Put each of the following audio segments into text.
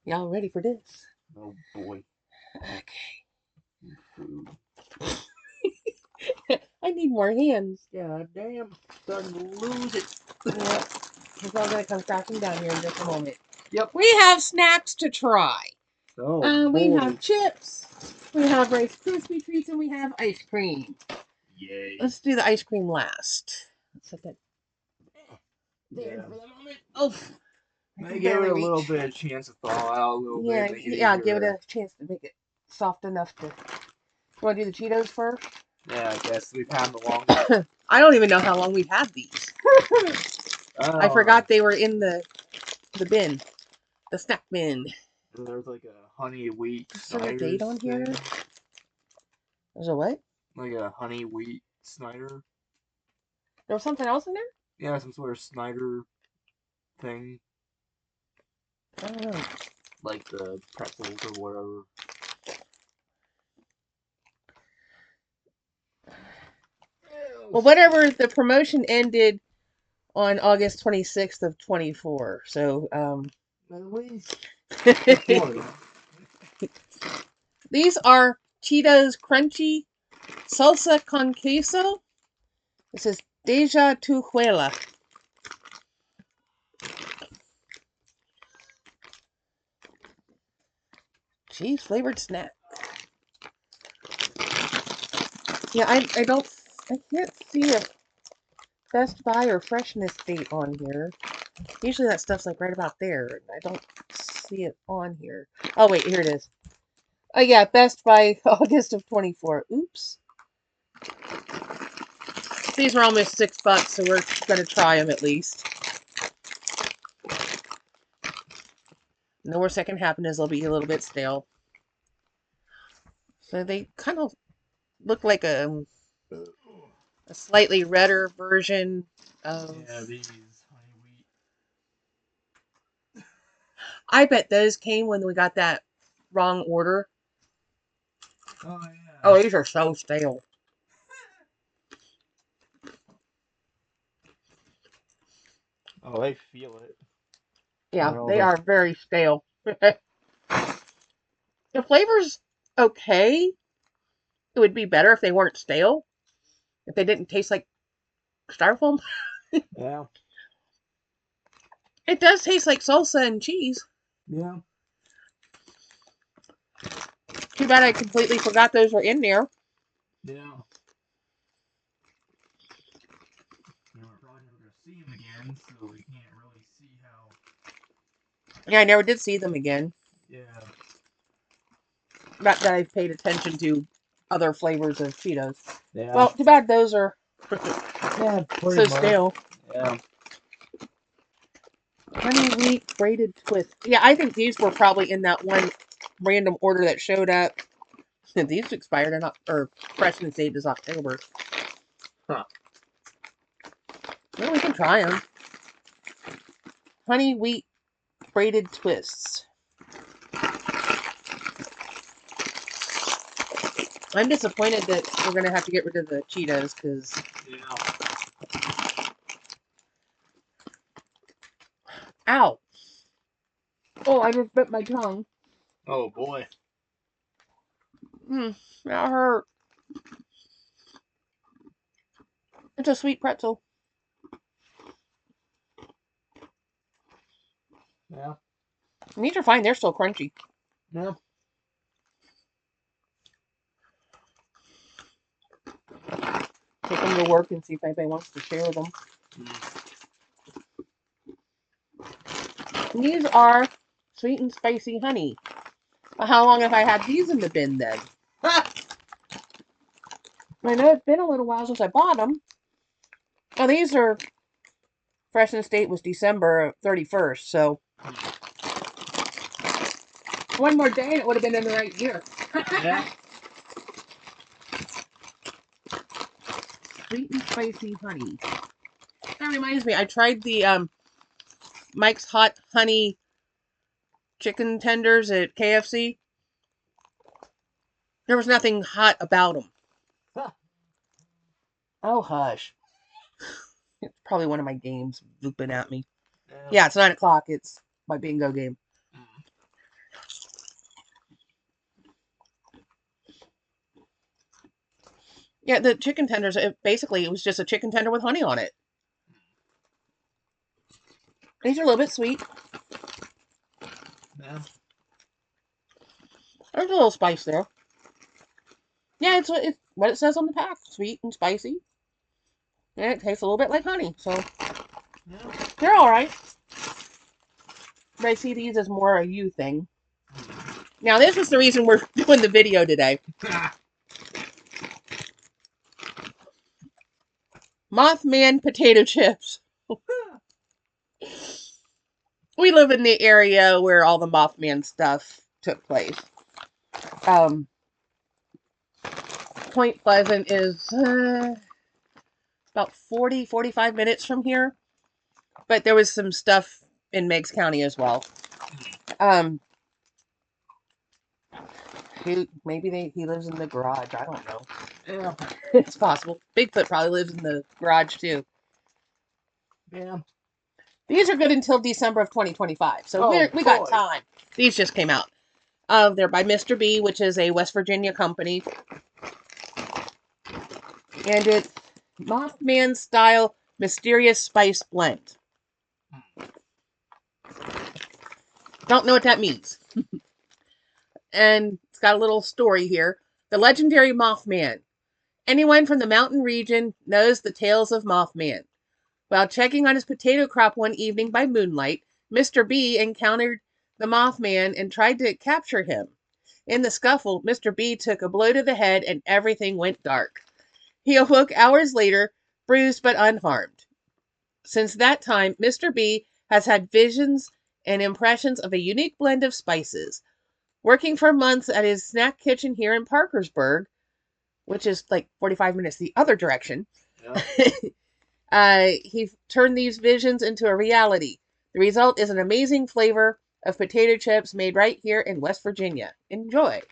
Y'all ready for this? Oh boy. Okay. Food. I need more hands. God damn. Starting to lose it. Yeah. It's all gonna come crashing down here in just a moment. Yep. We have snacks to try. Oh We boy. have chips. We have Rice Krispie Treats, and we have ice cream. Yay. Let's do the ice cream last. Let's set that there Yeah. for the moment. Oh, I They can gave it barely a little reach. bit of chance to thaw out a little Yeah, bit, make it yeah. Give it easier. a chance to make it soft enough to. You want to do the Cheetos first? Yeah, I guess we've had the longest. I don't even know how long we've had these. I Oh, forgot they were in the bin, the snack bin. there's like a honey wheat Is there a date Snyder's on here? thing. There's a what? Like a honey wheat Snyder. There was something else in there? Yeah, some sort of Snyder thing. I don't know. Like the pretzels or whatever. Well, whatever, the promotion ended on August 26th of 24. So, At least these are Cheetos Crunchy Salsa con Queso. This is Deja tu huella. Cheese flavored snack. Yeah, I can't see a Best Buy or freshness date on here. Usually that stuff's like right about there. I don't see it on here. Oh wait, here it is. Oh yeah, Best Buy August of 24. Oops. These are almost $6, so we're gonna try them at least. And the worst that can happen is they'll be a little bit stale. So they kind of look like a slightly redder version of. yeah, these honey wheat. I bet those came when we got that wrong order. Oh Oh, yeah. these are so stale. Oh, they feel it. Yeah, They're all they just are very stale. The flavor's okay. It would be better if they weren't stale. If they didn't taste like styrofoam. yeah, It does taste like salsa and cheese. yeah. Too bad I completely forgot those were in there. Yeah. You know, we're probably never gonna see him again, so we can't really see how. Yeah, I never did see them again. Yeah. Not that I've paid attention to other flavors of Cheetos. Yeah. Well, too bad those are Yeah, so pretty much. stale. Yeah. Honey wheat braided twist. Yeah, I think these were probably in that one random order that showed up. These expired in or freshness date is October. Huh. Well, we can try them. Honey wheat braided twists. I'm disappointed that we're gonna have to get rid of the Cheetos because. Yeah. Ow! Oh, I just bit my tongue. Oh boy. That hurt. It's a sweet pretzel. Yeah. And these are fine. They're still crunchy. Yeah. Take them to work and see if anybody wants to share them. And these are sweet and spicy honey. Well, how long have I had these in the bin then? I know it's been a little while since I bought them. Oh, these are freshness date was December 31st, so one more day and it would have been in the right year. Yeah. Sweet and spicy honey. That reminds me, I tried the Mike's Hot Honey chicken tenders at KFC. There was nothing hot about them. Oh, hush. It's probably one of my games looping at me. Yeah. Yeah, it's 9 o'clock. It's my bingo game. Yeah, the chicken tenders, basically, it was just a chicken tender with honey on it. These are a little bit sweet. Yeah. There's a little spice there. Yeah, it's what it says on the pack. Sweet and spicy. And it tastes a little bit like honey. So Yeah. they're alright. But I see these as more a you thing. Now, this is the reason we're doing the video today. Mothman potato chips. We live in the area where all the Mothman stuff took place. Point Pleasant is about 45 minutes from here. But there was some stuff in Meigs County as well. He lives in the garage. I don't know. Yeah. It's possible. Bigfoot probably lives in the garage too. Yeah. These are good until December of 2025, so we got time. These just came out. They're by Mr. B, which is a West Virginia company, and it's Mothman style mysterious spice blend. Don't know what that means. And it's got a little story here. The legendary Mothman. Anyone from the mountain region knows the tales of Mothman. While checking on his potato crop one evening by moonlight, Mr. B encountered the Mothman and tried to capture him. In the scuffle, Mr. B took a blow to the head and everything went dark. He awoke hours later, bruised but unharmed. Since that time, Mr. B has had visions and impressions of a unique blend of spices. Working for months at his snack kitchen here in Parkersburg, which is like 45 minutes the other direction, he turned these visions into a reality. The result is an amazing flavor of potato chips made right here in West Virginia. Enjoy.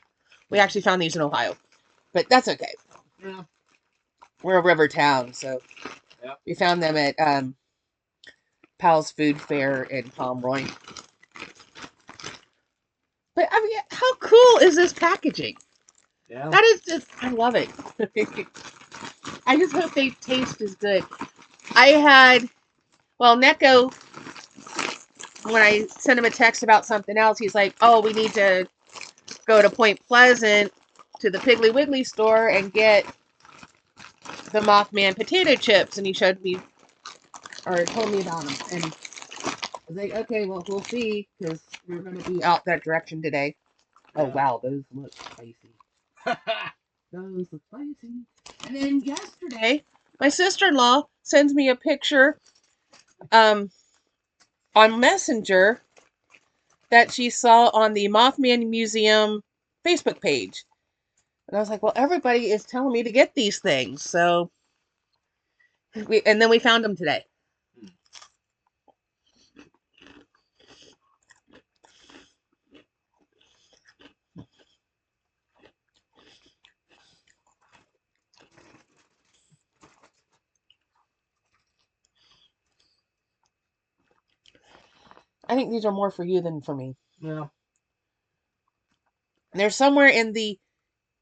We actually found these in Ohio, but that's okay. Yeah. We're a river town, so we found them at Pal's Food Fair in Pomeroy. But I mean, how cool is this packaging? Yeah. That is just, I love it. I just hope they taste as good. Neko, when I sent him a text about something else, he's like, oh, we need to go to Point Pleasant to the Piggly Wiggly store and get the Mothman potato chips. And he showed me, or told me about them. And I was like, okay, well, we'll see, because we're going to be out that direction today. Yeah. Oh, wow, those look spicy. Those look spicy. And then yesterday, my sister-in-law sends me a picture on Messenger that she saw on the Mothman Museum Facebook page. And I was like, well, everybody is telling me to get these things. So, and then we found them today. I think these are more for you than for me. Yeah. They're somewhere in the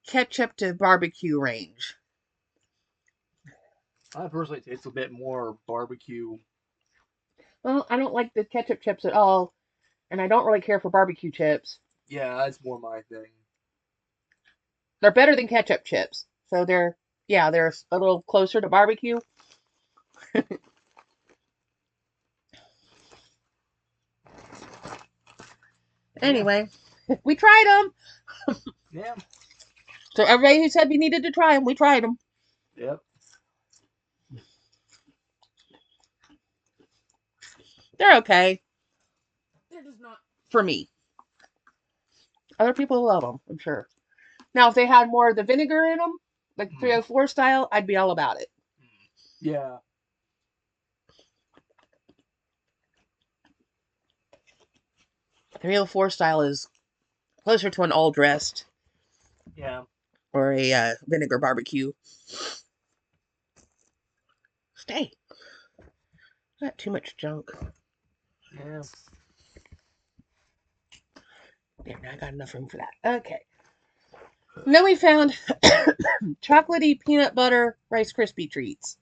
ketchup to barbecue range. I personally taste a bit more barbecue. Well, I don't like the ketchup chips at all, and I don't really care for barbecue chips. Yeah, that's more my thing. They're better than ketchup chips. So they're a little closer to barbecue. Anyway, we tried them. Yeah. So everybody who said we needed to try them, we tried them. Yep. They're okay. They're just not for me. Other people love them, I'm sure. Now, if they had more of the vinegar in them, like 304 style, I'd be all about it. Yeah. The 304 style is closer to an all dressed. Yeah. Or a vinegar barbecue. Stay. Not too much junk. Yeah. There, now I got enough room for that. Okay. And then we found chocolatey peanut butter Rice Krispie Treats.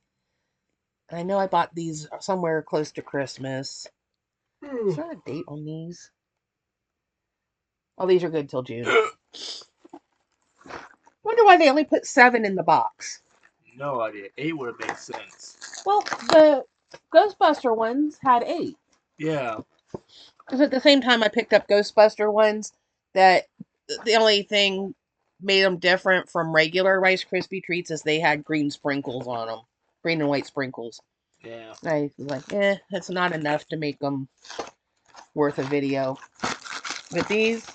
I know I bought these somewhere close to Christmas. Is there a date on these? Oh, these are good till June. Wonder why they only put 7 in the box. No idea. 8 would have made sense. Well, the Ghostbuster ones had 8. Yeah. Because at the same time I picked up Ghostbuster ones, that the only thing made them different from regular Rice Krispie Treats is they had green sprinkles on them. Green and white sprinkles. Yeah. I was like, it's not enough to make them worth a video. But these,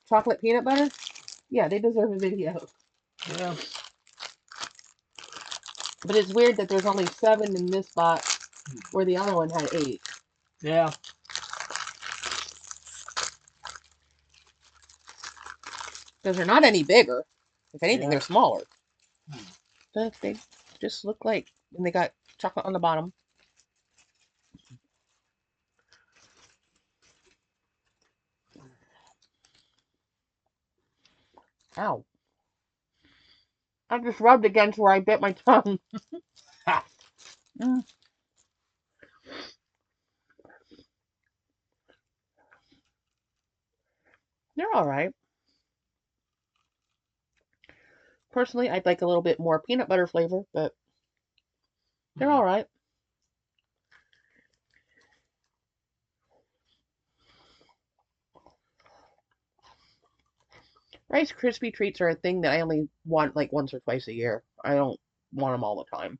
chocolate peanut butter, yeah, they deserve a video. Yeah. But it's weird that there's only 7 in this box where the other one had 8. Yeah. Because they're not any bigger. If anything, they're smaller. Hmm. But they just look like, and they got chocolate on the bottom. Ow. I just rubbed against where I bit my tongue. Mm. They're alright. Personally, I'd like a little bit more peanut butter flavor, but they're alright. Rice Krispie Treats are a thing that I only want like once or twice a year. I don't want them all the time.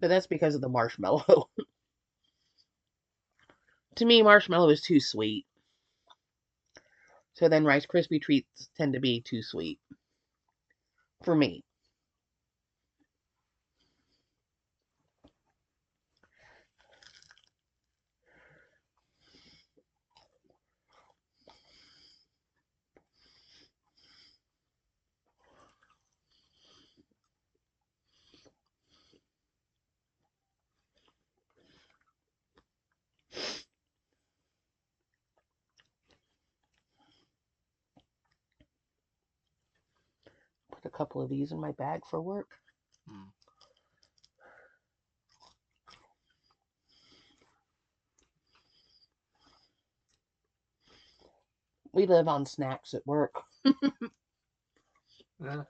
But that's because of the marshmallow. To me, marshmallow is too sweet. So then Rice Krispie Treats tend to be too sweet. For me. Put a couple of these in my bag for work. We live on snacks at work. Yeah.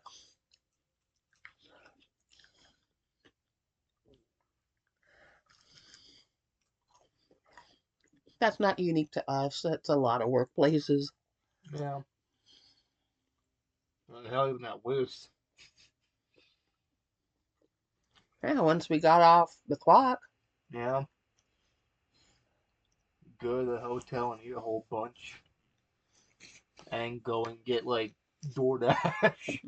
That's not unique to us. That's a lot of workplaces. Yeah. What the hell, even that loose? Yeah, once we got off the clock. Yeah. Go to the hotel and eat a whole bunch. And go and get, like, DoorDash.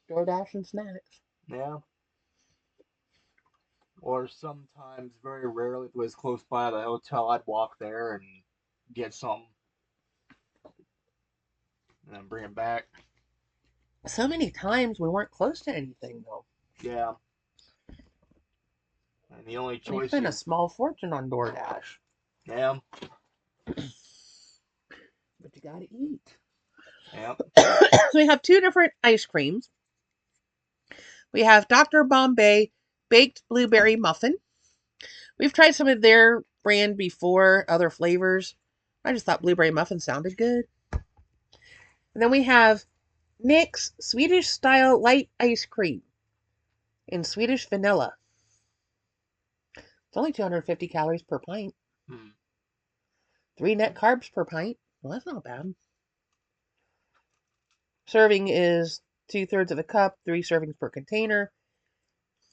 DoorDash and snacks. Yeah. Or sometimes, very rarely, if it was close by the hotel, I'd walk there and get some. And then bring it back. So many times we weren't close to anything, though. Yeah. And the only We choice spent a you. small fortune on DoorDash. Yeah. But you gotta eat. Yeah. So we have 2 different ice creams. We have Dr. Bombay Baked Blueberry Muffin. We've tried some of their brand before, other flavors. I just thought blueberry muffin sounded good. And then we have Nick's Swedish-style light ice cream in Swedish vanilla. It's only 250 calories per pint. 3 net carbs per pint. Well, that's not bad. Serving is 2/3 of a cup, 3 servings per container,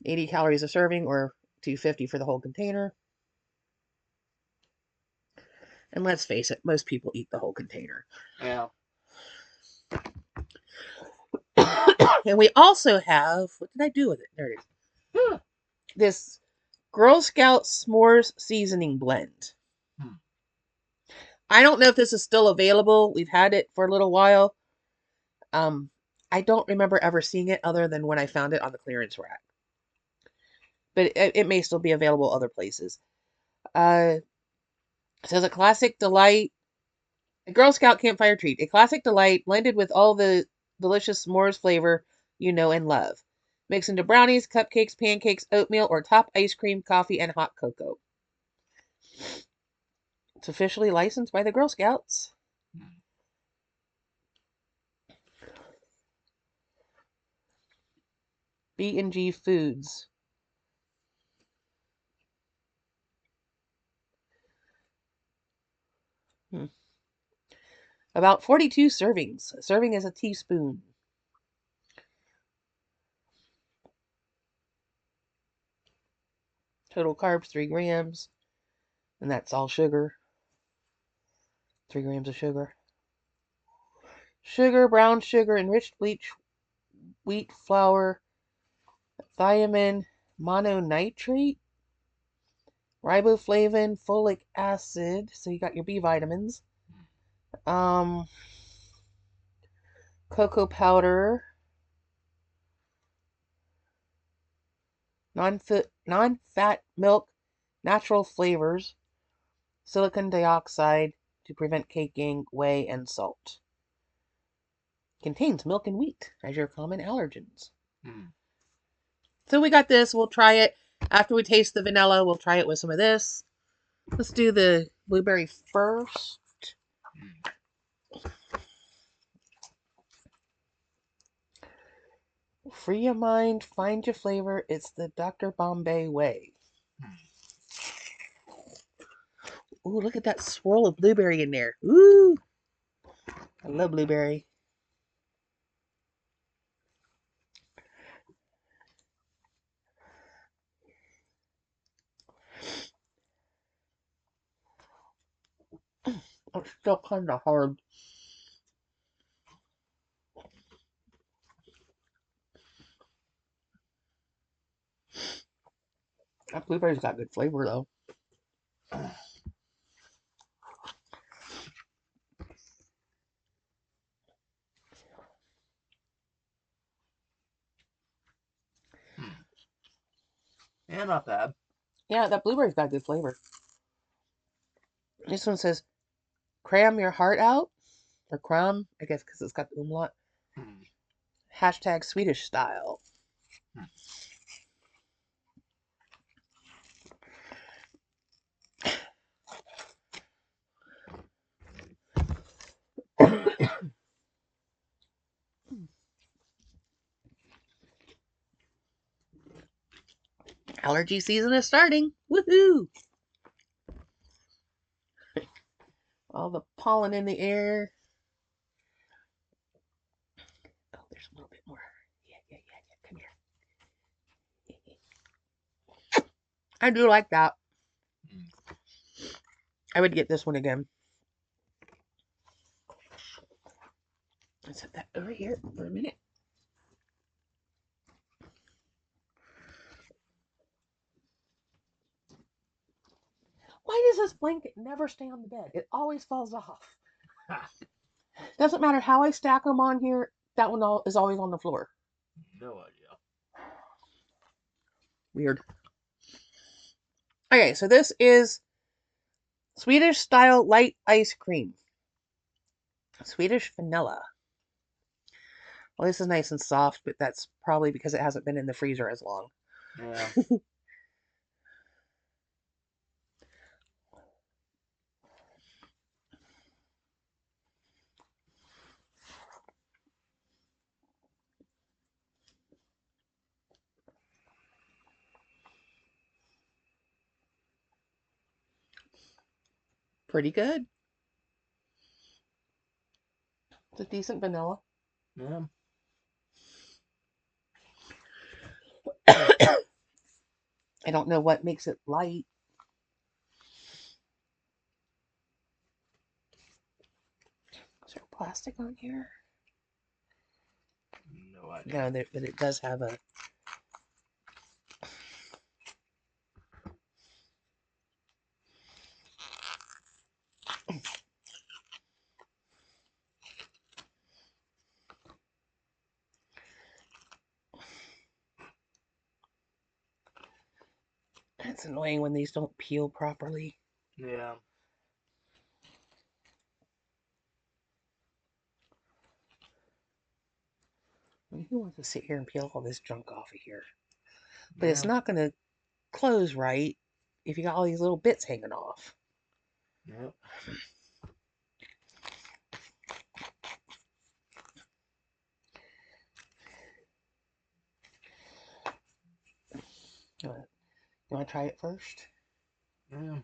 80 calories a serving, or 250 for the whole container. And let's face it, most people eat the whole container. Yeah. And we also have, what did I do with it? There it is. This Girl Scout S'mores seasoning blend. I don't know if this is still available. We've had it for a little while. I don't remember ever seeing it other than when I found it on the clearance rack. But it may still be available other places. It says a classic delight. A Girl Scout campfire treat. A classic delight blended with all the delicious s'mores flavor you know and love. Mix into brownies, cupcakes, pancakes, oatmeal, or top ice cream, coffee, and hot cocoa. It's officially licensed by the Girl Scouts. B&G Foods. About 42 servings. A serving is a teaspoon. Total carbs, 3 grams. And that's all sugar. 3 grams of sugar. Sugar, brown sugar, enriched bleach, wheat flour, thiamine, mononitrate, riboflavin, folic acid. So you got your B vitamins. Cocoa powder, non-fat milk, natural flavors, silicon dioxide to prevent caking, whey, and salt. Contains milk and wheat as your common allergens. So we got this. We'll try it. After we taste the vanilla, we'll try it with some of this. Let's do the blueberry first. Free your mind, find your flavor. It's the Dr. Bombay way. Ooh, look at that swirl of blueberry in there. Ooh, I love blueberry. It's still kind of hard. That blueberry's got good flavor, though. Yeah, not bad. Yeah, that blueberry's got good flavor. This one says, cram your heart out. Or cram, I guess, because it's got the umlaut. Hashtag Swedish-style. Allergy season is starting. Woohoo! All the pollen in the air. Oh, there's a little bit more. Yeah. Come here. I do like that. I would get this one again. Let's set that over here for a minute. Why does this blanket never stay on the bed? It always falls off. Doesn't matter how I stack them on here, that one is always on the floor. No idea. Weird. Okay, so this is Swedish-style light ice cream. Swedish vanilla. Well, this is nice and soft, but that's probably because it hasn't been in the freezer as long. Yeah. Pretty good. It's a decent vanilla. Yeah. I don't know what makes it light. Is there plastic on here? No idea. No, but it does have a... It's annoying when these don't peel properly. Yeah. Who wants to sit here and peel all this junk off of here? But it's Yeah. not going to close right if you got all these little bits hanging off. Yep. You want to try it first? Yeah.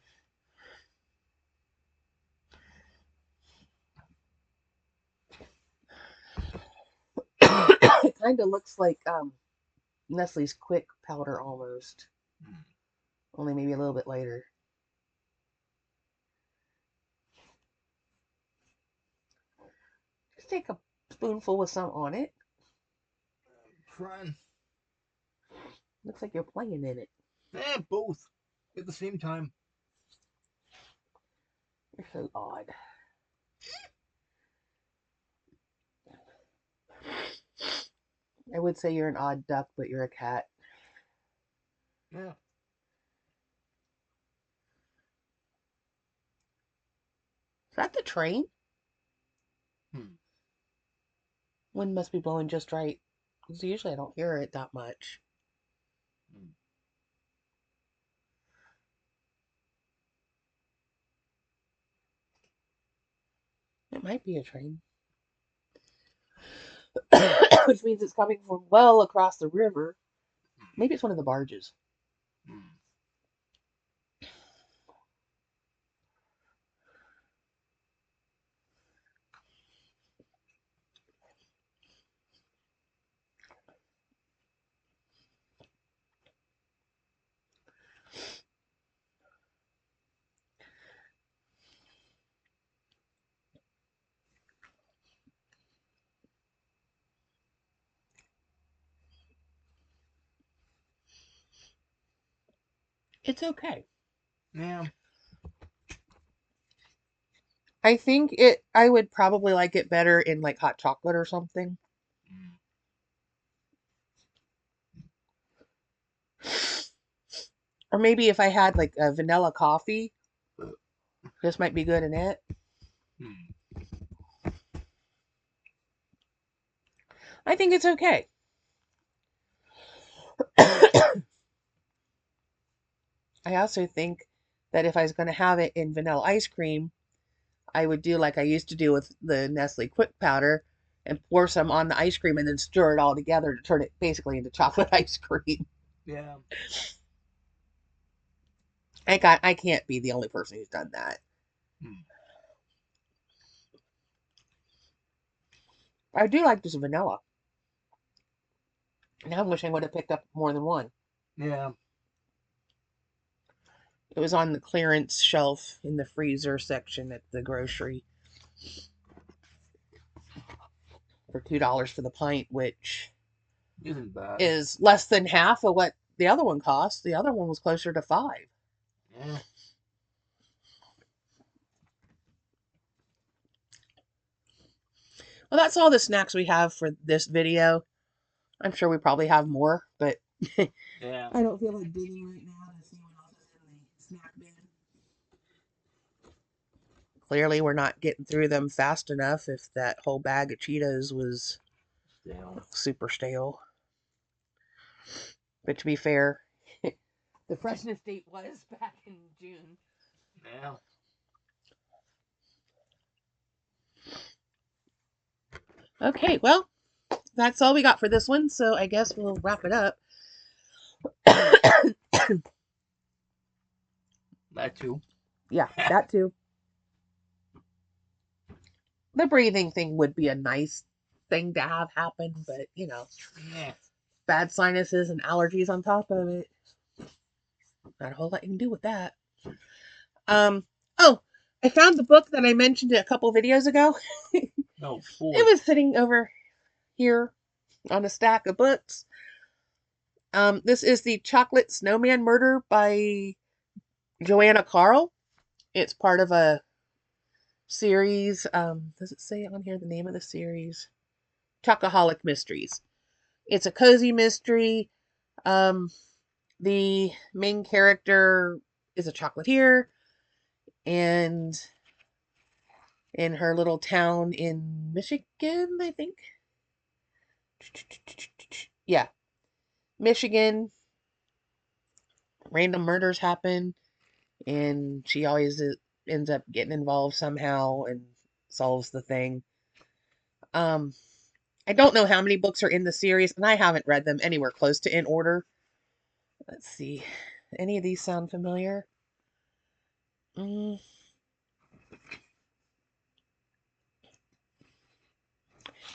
It kind of looks like Nestle's Quick powder almost. Only maybe a little bit lighter. Just take a spoonful with some on it. Trying. Looks like you're playing in it. Yeah, both at the same time. You're so odd. I would say you're an odd duck, but you're a cat. Yeah. Is that the train? Hmm. Wind must be blowing just right. Because usually I don't hear it that much. Hmm. It might be a train. Which means it's coming from well across the river. Maybe it's one of the barges. Hmm. It's okay. Yeah. I think I would probably like it better in like hot chocolate or something. Hmm. Or maybe if I had like a vanilla coffee, this might be good in it. Hmm. I think it's okay. I also think that if I was going to have it in vanilla ice cream, I would do like I used to do with the Nestle Quick powder and pour some on the ice cream and then stir it all together to turn it basically into chocolate ice cream. Yeah. I can't be the only person who's done that. Hmm. I do like this vanilla. Now I'm wishing I would have picked up more than one. Yeah. It was on the clearance shelf in the freezer section at the grocery for $2 for the pint, which Isn't bad. is less than half of what the other one cost. The other one was closer to 5. Yeah. Well, that's all the snacks we have for this video. I'm sure we probably have more, but Yeah. I don't feel like digging right now to see what else is in the snack bin. Clearly, we're not getting through them fast enough if that whole bag of Cheetos was Stale. super stale. But to be fair, the freshness date was back in June. Yeah. Okay, well, that's all we got for this one, so I guess we'll wrap it up. That too. Yeah, that too. The breathing thing would be a nice thing to have happen, but Yeah. bad sinuses and allergies on top of it. Not a whole lot you can do with that. Oh, I found the book that I mentioned a couple videos ago. No, It boy. was sitting over here on a stack of books. This is the Chocolate Snowman Murder by Joanna Carl. It's part of a series. Does it say on here the name of the series? Chocoholic Mysteries. It's a cozy mystery. Um, the main character is a chocolatier, and in her little town in Michigan, I think, Yeah, Michigan. Random murders happen, and she always ends up getting involved somehow and solves the thing. Um, I don't know how many books are in the series, and I haven't read them anywhere close to in order. Let's see. Any of these sound familiar? Mm,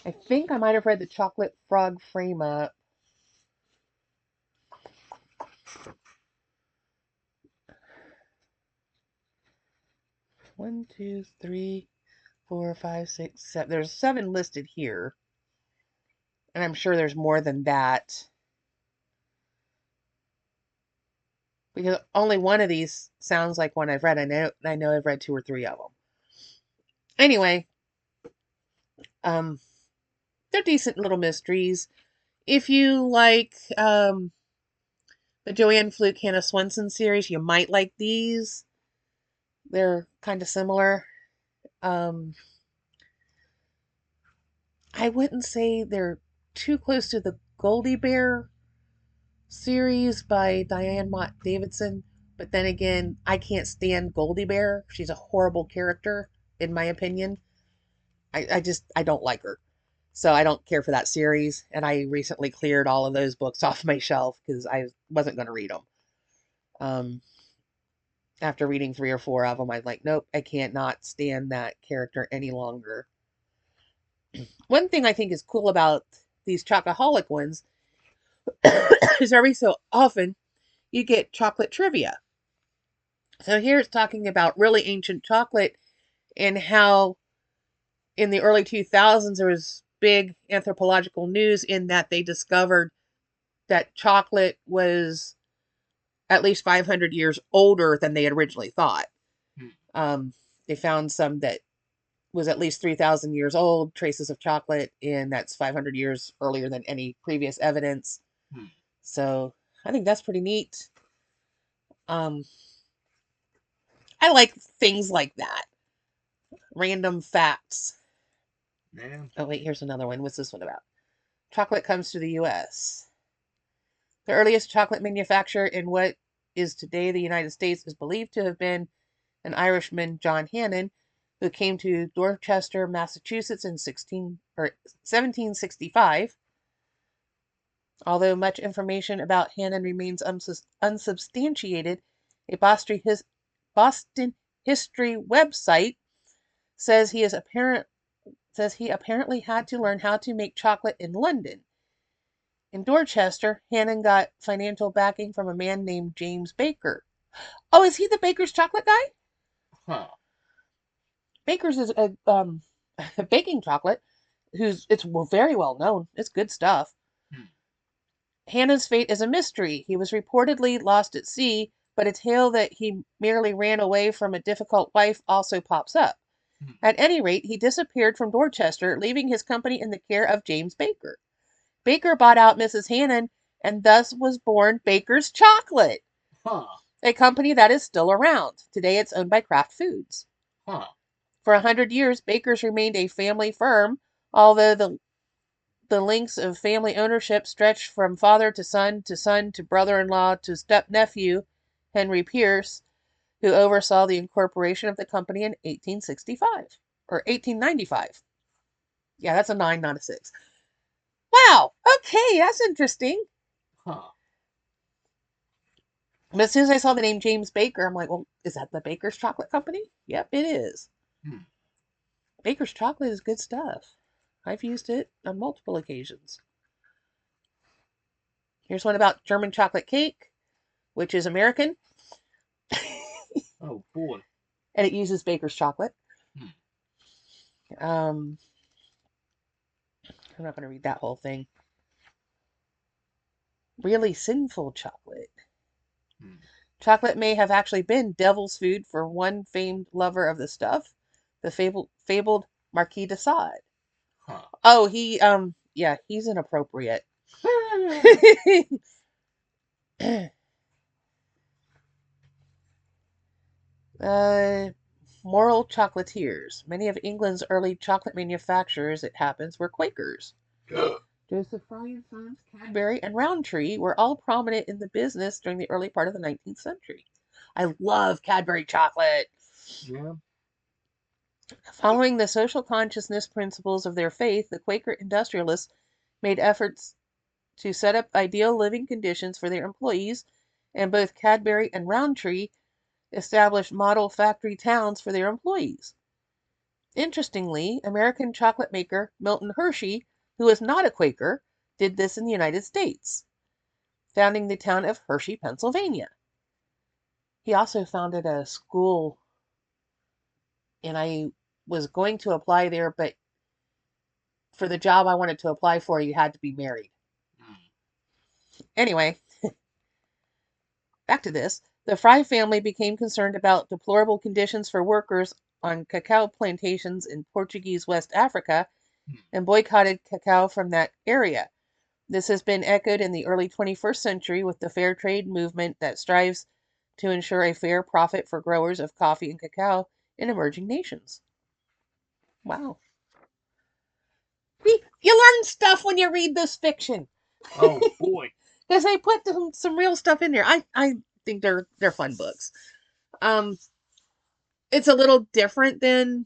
I think I might have read the Chocolate Frog Frame Up. One, two, three, 4, 5, 6, 7. There's 7 listed here, and I'm sure there's more than that because only one of these sounds like one I've read. I know I've read 2 or 3 of them. Anyway, um, they're decent little mysteries. If you like the Joanne Fluke Hannah Swenson series, you might like these. They're kind of similar. Um, I wouldn't say they're too close to the Goldie Bear series by Diane Mott Davidson, but then again, I can't stand Goldie Bear. She's a horrible character, in my opinion. I don't like her. So I don't care for that series, and I recently cleared all of those books off my shelf because I wasn't going to read them. Um, after reading 3 or 4 of them, I'm like, nope, I can't not stand that character any longer. One thing I think is cool about these chocoholic ones is every so often you get chocolate trivia. So here it's talking about really ancient chocolate and how in the early 2000s there was big anthropological news in that they discovered that chocolate was at least 500 years older than they had originally thought. Hmm. They found some that was at least 3,000 years old, traces of chocolate, and that's 500 years earlier than any previous evidence. Hmm. So I think that's pretty neat. Um, I like things like that. Random facts. Yeah. Oh, wait, here's another one. What's this one about? Chocolate comes to the U.S. The earliest chocolate manufacturer in what is today the United States is believed to have been an Irishman, John Hannon, who came to Dorchester, Massachusetts in 1765. Although much information about Hannon remains unsubstantiated, a Boston history website says he apparently had to learn how to make chocolate in London. In Dorchester, Hannon got financial backing from a man named James Baker. Oh, is he the Baker's chocolate guy? Huh. Baker's is a baking chocolate it's very well known. It's good stuff. Hmm. Hannah's fate is a mystery. He was reportedly lost at sea, but a tale that he merely ran away from a difficult wife also pops up. Hmm. At any rate, he disappeared from Dorchester, leaving his company in the care of James Baker. Baker bought out Mrs. Hannon, and thus was born Baker's Chocolate, Huh. a company that is still around. Today it's owned by Kraft Foods. Huh. For 100 years, Baker's remained a family firm, although the links of family ownership stretched from father to brother-in-law to step-nephew, Henry Pierce, who oversaw the incorporation of the company in 1865 or 1895. Yeah, that's a 9, not a 6. Wow. Okay, that's interesting. Huh. But as soon as I saw the name James Baker, I'm like, well, is that the Baker's Chocolate Company? Yep, it is. Hmm. Baker's Chocolate is good stuff. I've used it on multiple occasions. Here's one about German chocolate cake, which is American, Oh boy. and it uses Baker's chocolate. Hmm. I'm not going to read that whole thing. Really sinful chocolate. Hmm. Chocolate may have actually been devil's food for one famed lover of the stuff, the fabled Marquis de Sade. Huh. Oh, yeah, he's inappropriate. uh, Moral chocolatiers. Many of England's early chocolate manufacturers, it happens, were Quakers. Joseph Fry and Sons, Cadbury, and Roundtree were all prominent in the business during the early part of the 19th century. I love Cadbury chocolate. Yeah. Following the social consciousness principles of their faith, the Quaker industrialists made efforts to set up ideal living conditions for their employees, and both Cadbury and Roundtree established model factory towns for their employees. Interestingly, American chocolate maker Milton Hershey, who is not a Quaker, did this in the United States, founding the town of Hershey, Pennsylvania. He also founded a school, and I was going to apply there, but for the job I wanted to apply for, you had to be married. Anyway, back to this. The Fry family became concerned about deplorable conditions for workers on cacao plantations in Portuguese West Africa and boycotted cacao from that area. This has been echoed in the early 21st century with the fair trade movement that strives to ensure a fair profit for growers of coffee and cacao in emerging nations. Wow. See, you learn stuff when you read this fiction. Oh boy. Because they put some real stuff in there. I think they're fun books. Um, it's a little different than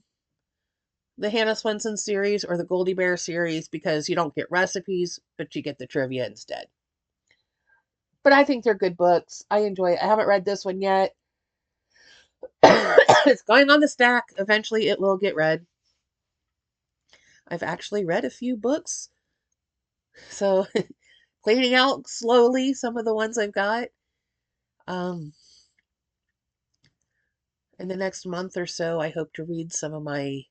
the Hannah Swenson series or the Goldie Bear series because you don't get recipes, but you get the trivia instead. But I think they're good books. I enjoy it. I haven't read this one yet. It's going on the stack. Eventually it will get read. I've actually read a few books. So cleaning out slowly some of the ones I've got. In the next month or so, I hope to read some of my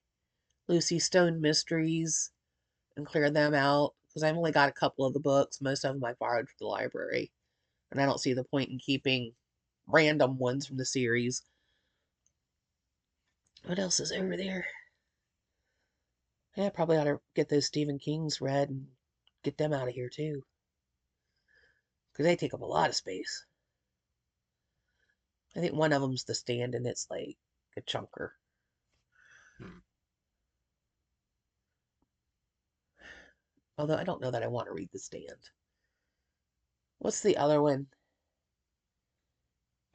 Lucy Stone mysteries and clear them out because I've only got a couple of the books. Most of them I borrowed from the library, and I don't see the point in keeping random ones from the series. What else is over there? Yeah, I probably ought to get those Stephen King's read and get them out of here too because they take up a lot of space. I think one of them's The Stand, and it's like a chunker. Although I don't know that I want to read The Stand. What's the other one?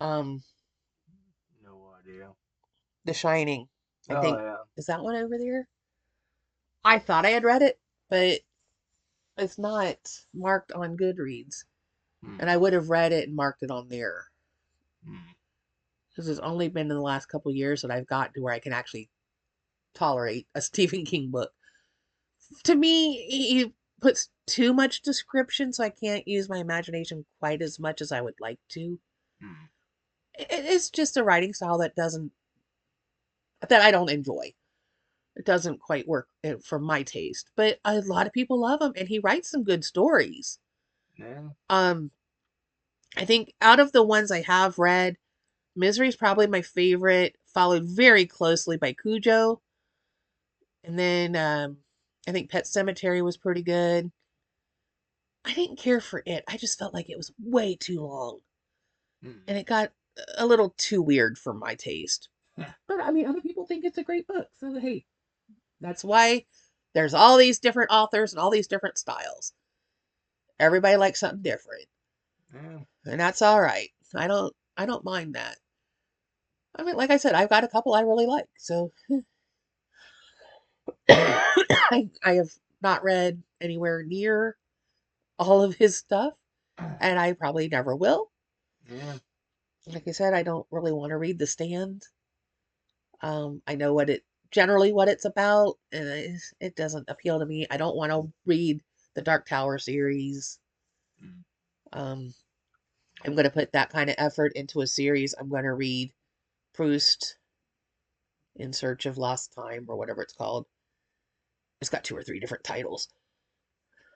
Um, No idea. The Shining. I Oh think yeah. is that one over there? I thought I had read it, but it's not marked on Goodreads, and I would have read it and marked it on there. Because it's only been in the last couple of years that I've got to where I can actually tolerate a Stephen King book. To me, he puts too much description, so I can't use my imagination quite as much as I would like to. It's just a writing style that I don't enjoy. It doesn't quite work for my taste, but a lot of people love him, and he writes some good stories. Yeah. I think out of the ones I have read, Misery is probably my favorite, followed very closely by Cujo. And then I think Pet Cemetery was pretty good. I didn't care for it. I just felt like it was way too long. And it got a little too weird for my taste. But I mean, other people think it's a great book. So, hey, that's why there's all these different authors and all these different styles. Everybody likes something different. Yeah. And that's all right. I don't mind that. I mean, like I said, I've got a couple I really like. So I have not read anywhere near all of his stuff, and I probably never will. Yeah. Like I said, I don't really want to read The Stand. I know what it's about, and it doesn't appeal to me. I don't want to read the Dark Tower series. Um, I'm going to put that kind of effort into a series. I'm going to read Proust in Search of Lost Time or whatever it's called. It's got 2 or 3 different titles.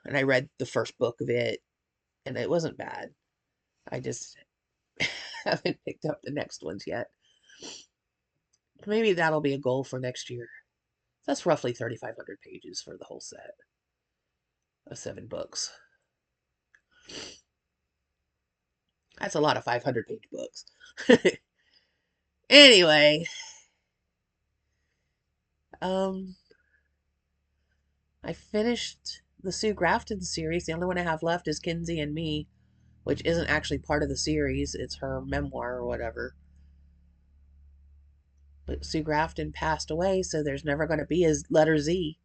And I read the first book of it, and it wasn't bad. I just haven't picked up the next ones yet. Maybe that'll be a goal for next year. That's roughly 3,500 pages for the whole set of 7 books. That's a lot of 500-page books. Anyway, I finished the Sue Grafton series. The only one I have left is Kinsey and Me, which isn't actually part of the series. It's her memoir or whatever. But Sue Grafton passed away, so there's never going to be a letter Z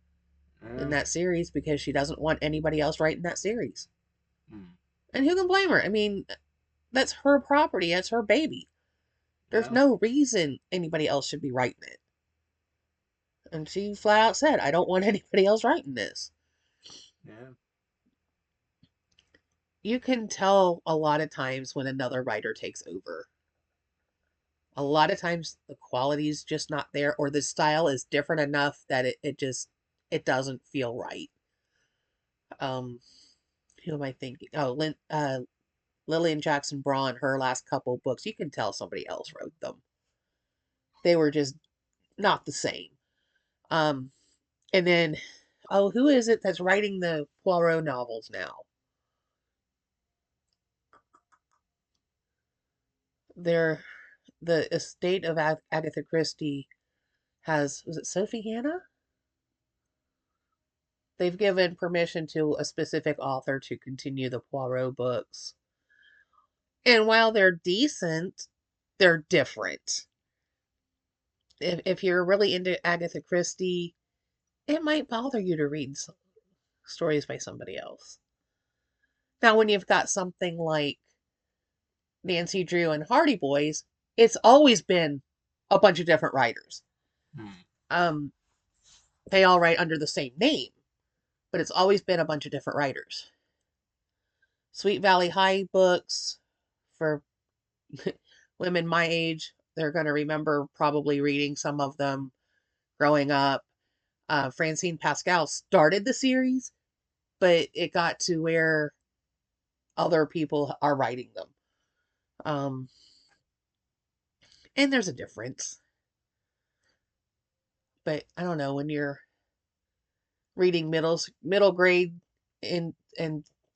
in Yeah. that series because she doesn't want anybody else writing that series. Hmm. And who can blame her? I mean, that's her property, that's her baby. There's Yeah. no reason anybody else should be writing it. And she flat out said, I don't want anybody else writing this. Yeah. You can tell a lot of times when another writer takes over. A lot of times the quality is just not there, or the style is different enough that it doesn't feel right. Um, who am I thinking? Oh, Lillian Jackson Braun, her last couple books, you can tell somebody else wrote them. They were just not the same. Um, and then, oh, who is it that's writing the Poirot novels now? They're the estate of Agatha Christie was it Sophie Hannah? They've given permission to a specific author to continue the Poirot books. And while they're decent, they're different. If you're really into Agatha Christie, it might bother you to read stories by somebody else. Now, when you've got something like Nancy Drew and Hardy Boys, it's always been a bunch of different writers. Hmm. Um, they all write under the same name, but it's always been a bunch of different writers. Sweet Valley High books, for women my age, they're going to remember probably reading some of them growing up. Francine Pascal started the series, but it got to where other people are writing them. Um, and there's a difference. But I don't know, when you're reading middle grade and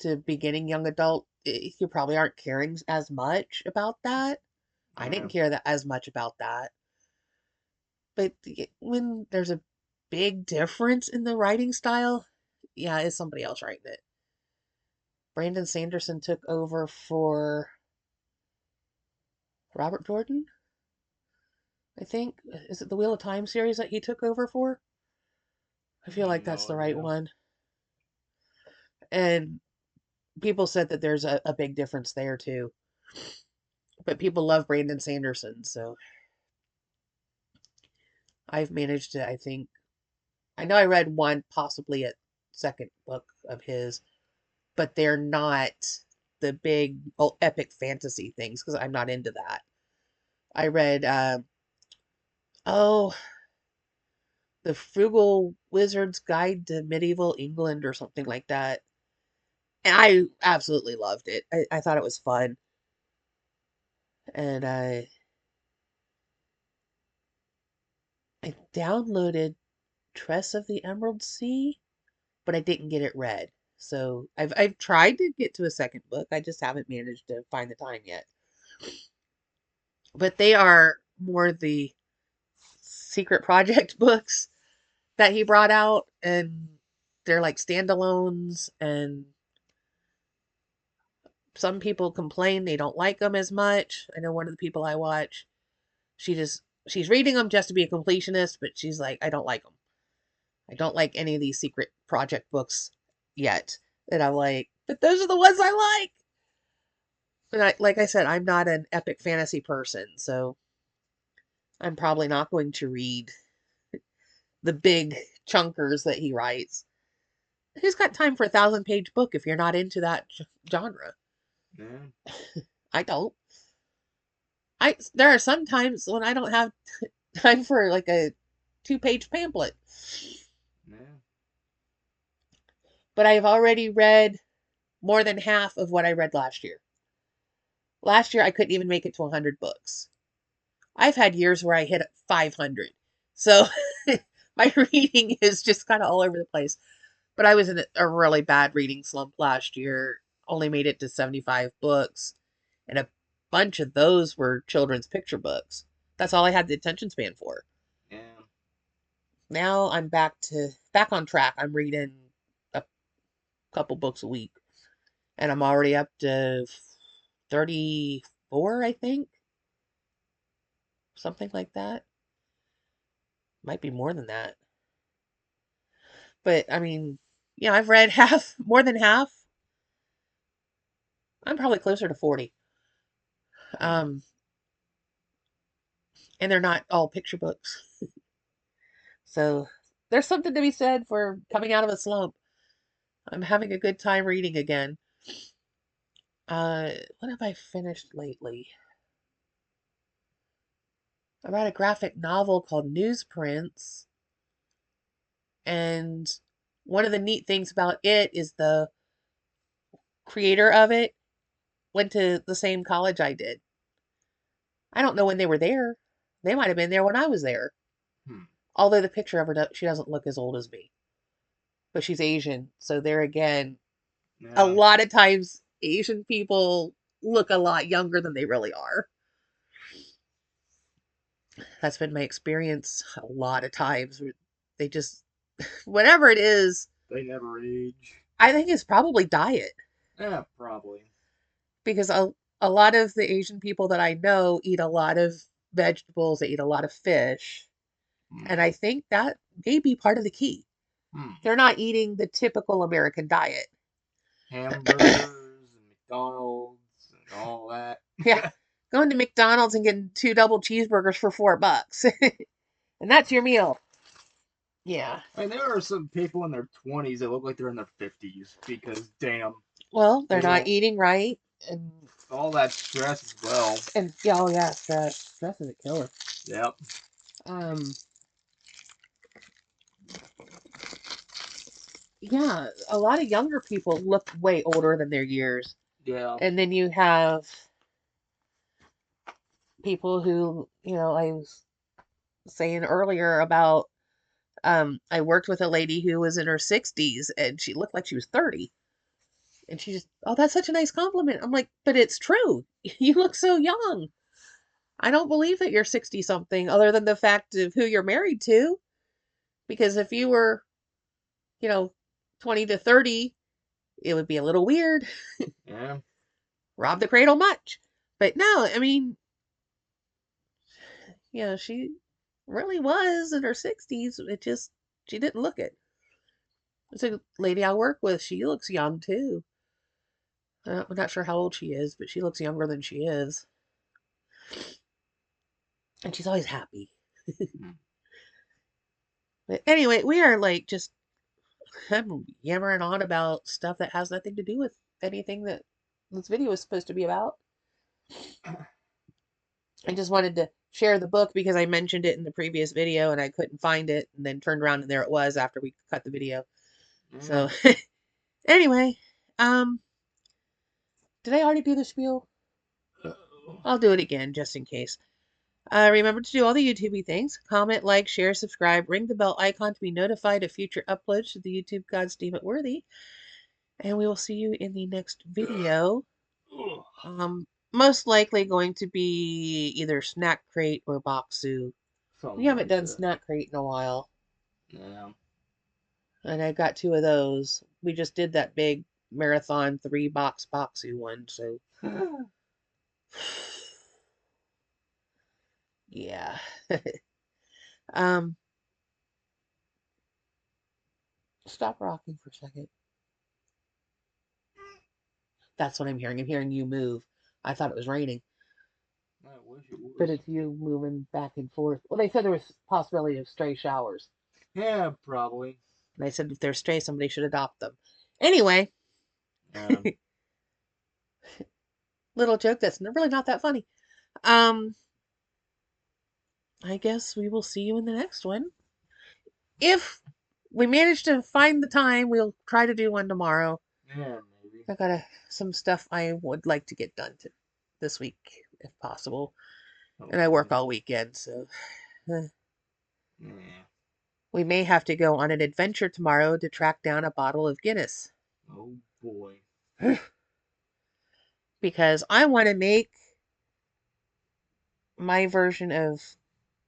to beginning young adult, you probably aren't caring as much about that. I Yeah. didn't care that as much about that. But when there's a big difference in the writing style, yeah, it's somebody else writing it. Brandon Sanderson took over for Robert Jordan, I think. Is it the Wheel of Time series that he took over for? I feel like that's No the right idea. one. And people said that there's a big difference there too. But people love Brandon Sanderson, so I've managed to, I think, I know I read one, possibly a second book of his, but they're not the big epic fantasy things because I'm not into that. I read, oh, The Frugal Wizard's Guide to Medieval England or something like that. And I absolutely loved it. I thought it was fun. And I downloaded Tress of the Emerald Sea, but I didn't get it read. So I've tried to get to a second book. I just haven't managed to find the time yet. But they are more the secret project books that he brought out, and they're like standalones, and some people complain they don't like them as much. I know one of the people I watch, she's reading them just to be a completionist, but she's like, I don't like them. I don't like any of these secret project books yet. And I'm like, but those are the ones I like. But like I said, I'm not an epic fantasy person, so I'm probably not going to read the big chunkers that he writes. Who's got time for 1,000-page book if you're not into that genre? Yeah. I don't. I There are some times when I don't have time for like a 2-page pamphlet. Yeah. But I've already read more than half of what I read last year. Last year I couldn't even make it to 100 books. I've had years where I hit 500. So my reading is just kind of all over the place. But I was in a really bad reading slump last year. Only made it to 75 books. And a bunch of those were children's picture books. That's all I had the attention span for. Yeah. Now I'm back on track. I'm reading a couple books a week. And I'm already up to 34, I think. Something like that. Might be more than that. But I mean, yeah, I've read half, more than half. I'm probably closer to 40. Um, and they're not all picture books. So there's something to be said for coming out of a slump. I'm having a good time reading again. What have I finished lately? I read a graphic novel called Newsprints, and one of the neat things about it is the creator of it went to the same college I did. I don't know when they were there. They might have been there when I was there. Hmm. Although the picture of her, she doesn't look as old as me. But she's Asian, so there again, a Yeah. lot of times Asian people look a lot younger than they really are. That's been my experience a lot of times. They just, whatever it is, They never age. I think it's probably diet. Yeah, probably. Because a lot of the Asian people that I know eat a lot of vegetables, they eat a lot of fish. And I think that may be part of the key. Hmm. They're not eating the typical American diet. Hamburgers and McDonald's and all that. Yeah. Going to McDonald's and getting 2 double cheeseburgers for $4. And that's your meal. Yeah. I mean, there are some people in their 20s that look like they're in their 50s because, damn, Well, they're they not don't. eating right. And All that stress as well. yeah, oh yeah, stress. Stress is a killer. Yep. Um yeah, a lot of younger people look way older than their years. Yeah. And then you have people who, I was saying earlier about I worked with a lady who was in her 60s and she looked like she was 30. And she just, oh, that's such a nice compliment. I'm like, but it's true. You look so young. I don't believe that you're 60 something other than the fact of who you're married to. Because if you were, you know, 20 to 30, it would be a little weird. Yeah. Rob the cradle much. But no, I mean, she really was in her 60s. It just, she didn't look it. It's a lady I work with. She looks young too. I'm not sure how old she is, but she looks younger than she is. And she's always happy. But anyway, we are like just I'm yammering on about stuff that has nothing to do with anything that this video is supposed to be about. I just wanted to share the book because I mentioned it in the previous video and I couldn't find it, and then turned around and there it was after we cut the video. So anyway, did I already do the spiel? I'll do it again just in case. Remember to do all the YouTubey things. Comment, like, share, subscribe, ring the bell icon to be notified of future uploads to the YouTube gods deem it worthy. And we will see you in the next video. Most likely going to be either Snack Crate or Boxu. We haven't done Snack Crate in a while. Yeah. And I got 2 of those. We just did that big marathon 3-box Boxu one, so yeah. Stop rocking for a second. That's what I'm hearing. I'm hearing you move. I thought it was raining. I wish it was. But it's you moving back and forth. Well, they said there was possibility of stray showers. Yeah, probably. And I said if they're stray, somebody should adopt them. Anyway, little joke that's really not that funny. I guess we will see you in the next one. If we manage to find the time, we'll try to do one tomorrow. Yeah, maybe. I got some stuff I would like to get done this week, if possible. And I work all weekend, so we may have to go on an adventure tomorrow to track down a bottle of Guinness. Oh boy. Because I want to make my version of,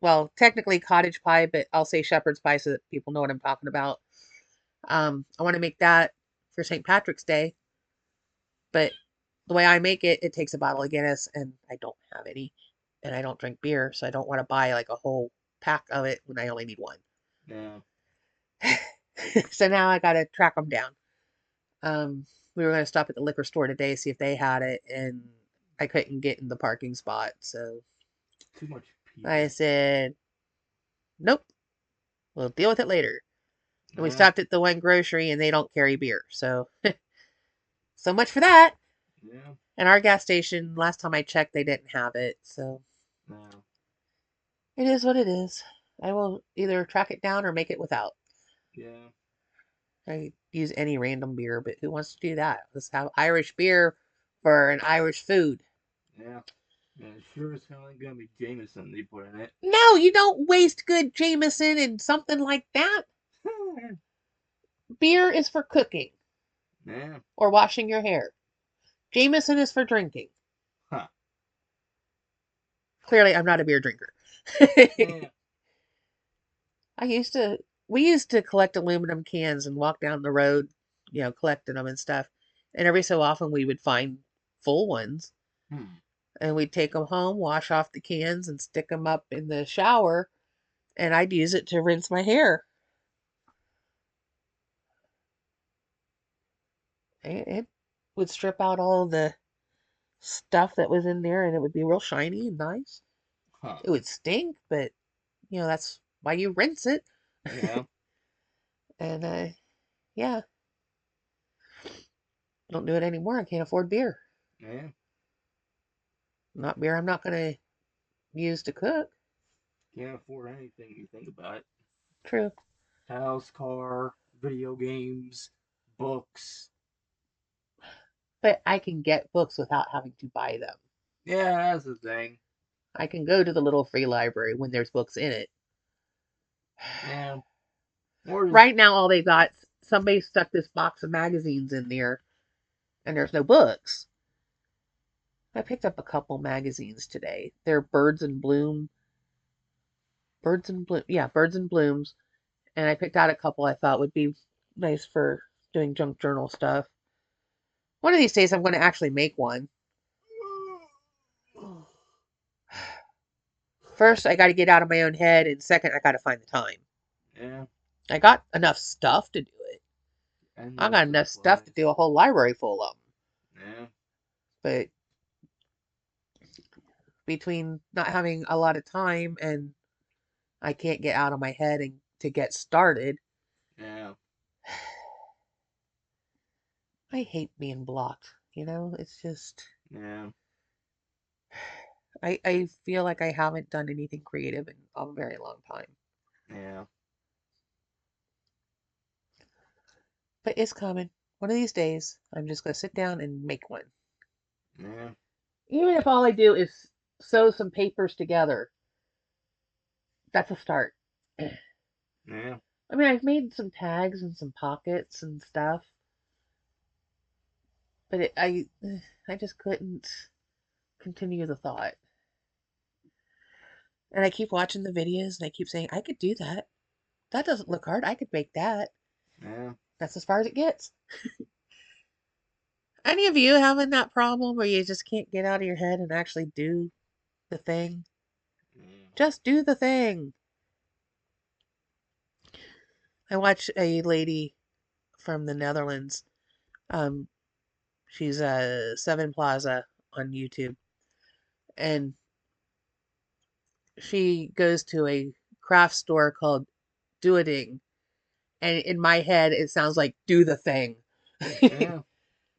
well, technically cottage pie, but I'll say shepherd's pie so that people know what I'm talking about. I want to make that for St. Patrick's Day. But the way I make it, it takes a bottle of Guinness, and I don't have any. And I don't drink beer, so I don't want to buy like a whole pack of it when I only need one. Yeah. So now I got to track them down. We were going to stop at the liquor store today, see if they had it, and I couldn't get in the parking spot. So Too much I people. said, nope, we'll deal with it later. And we Yeah. stopped at the one grocery, and they don't carry beer. So, so much for that. Yeah. And our gas station, last time I checked, they didn't have it. So Yeah. it is what it is. I will either track it down or make it without. Yeah. I use any random beer, but who wants to do that? Let's have Irish beer for an Irish food. Yeah. And it sure as hell ain't gonna be Jameson they put in it. No, you don't waste good Jameson in something like that. Beer is for cooking Yeah. or washing your hair. Jameson is for drinking. Huh. Clearly, I'm not a beer drinker. Yeah. We used to collect aluminum cans and walk down the road, collecting them and stuff. And every so often we would find full ones. Hmm. And we'd take them home, wash off the cans, and stick them up in the shower. And I'd use it to rinse my hair. It would strip out all the stuff that was in there, and it would be real shiny and nice. Huh. It would stink, but that's why you rinse it. Yeah. And yeah, I don't do it anymore. I can't afford beer. Yeah. Not beer I'm not going to use to cook. Can't afford anything you think about it. True. House, car, video games, books. But I can get books without having to buy them. Yeah, that's the thing. I can go to the little free library when there's books in it. Yeah. Or just, Right now, all they got, somebody stuck this box of magazines in there, and there's no books. I picked up a couple magazines today. They're Birds and Blooms. And I picked out a couple I thought would be nice for doing junk journal stuff. One of these days, I'm going to actually make one. First, I got to get out of my own head, and second, I got to find the time. yeah. I got enough stuff to do it. And I no got enough stuff to supplies. do a whole library full of them. Yeah. But between not having a lot of time and I can't get out of my head and to get started, Yeah. I hate being blocked. It's just Yeah. I feel like I haven't done anything creative in a very long time. Yeah. But it's coming. One of these days, I'm just going to sit down and make one. Yeah. Even if all I do is sew some papers together, that's a start. Yeah. I mean, I've made some tags and some pockets and stuff, but I just couldn't continue the thought. And I keep watching the videos and I keep saying, I could do that. That doesn't look hard. I could make that. Yeah. That's as far as it gets. Any of you having that problem where you just can't get out of your head and actually do the thing? Yeah. Just do the thing. I watch a lady from the Netherlands. Um, she's a Seven Plaza on YouTube, and she goes to a craft store called Doing, and in my head it sounds like do the thing. Yeah.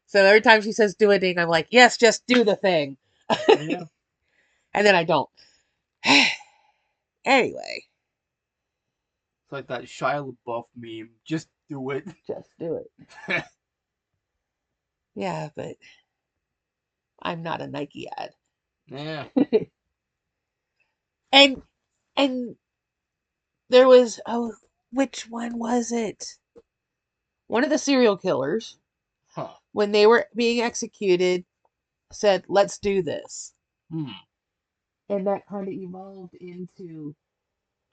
So every time she says Doing, I'm like, yes, just do the thing, Yeah. and then I don't. Anyway, It's like that Shia LaBeouf meme. Just do it. just do it. Yeah, but I'm not a Nike ad. Yeah. and and there was, which one was it? One of the serial killers, Huh. when they were being executed, said, let's do this. Hmm. And that kind of evolved into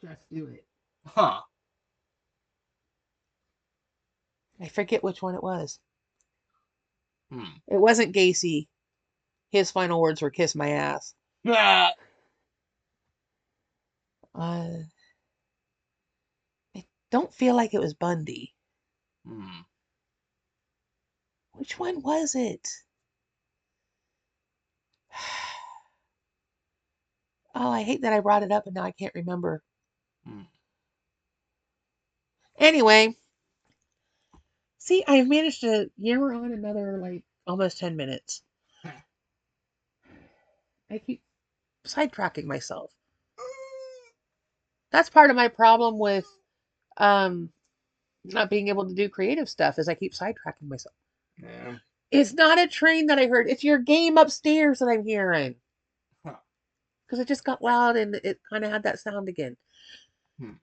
just do it. Huh. I forget which one it was. Hmm. It wasn't Gacy. His final words were "kiss my ass." Ah. Uh, I don't feel like it was Bundy. Hmm. Which one was it? Oh, I hate that I brought it up and now I can't remember. Hmm. Anyway, see, I've managed to yammer on another like almost 10 minutes. I keep sidetracking myself. That's part of my problem with um not being able to do creative stuff is I keep sidetracking myself. Yeah. It's not a train that I heard. It's your game upstairs that I'm hearing. Huh. Because it just got loud and it kind of had that sound again. Hmm.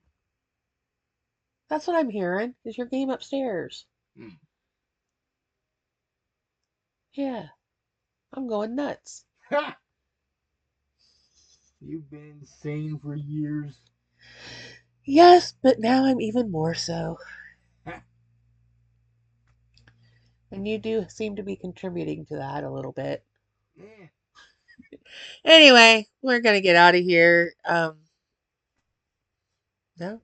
That's what I'm hearing. Is your game upstairs? Hmm. Yeah, I'm going nuts. Ha! You've been insane for years. Yes, but now I'm even more so. Ha! And you do seem to be contributing to that a little bit. Eh. Anyway, we're gonna get out of here. No,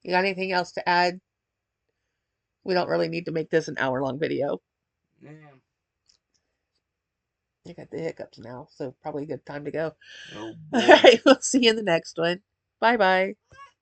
you got anything else to add? We don't really need to make this an hour-long video. Yeah. I got the hiccups now, so probably a good time to go. Oh All boy. right, we'll see you in the next one. Bye bye.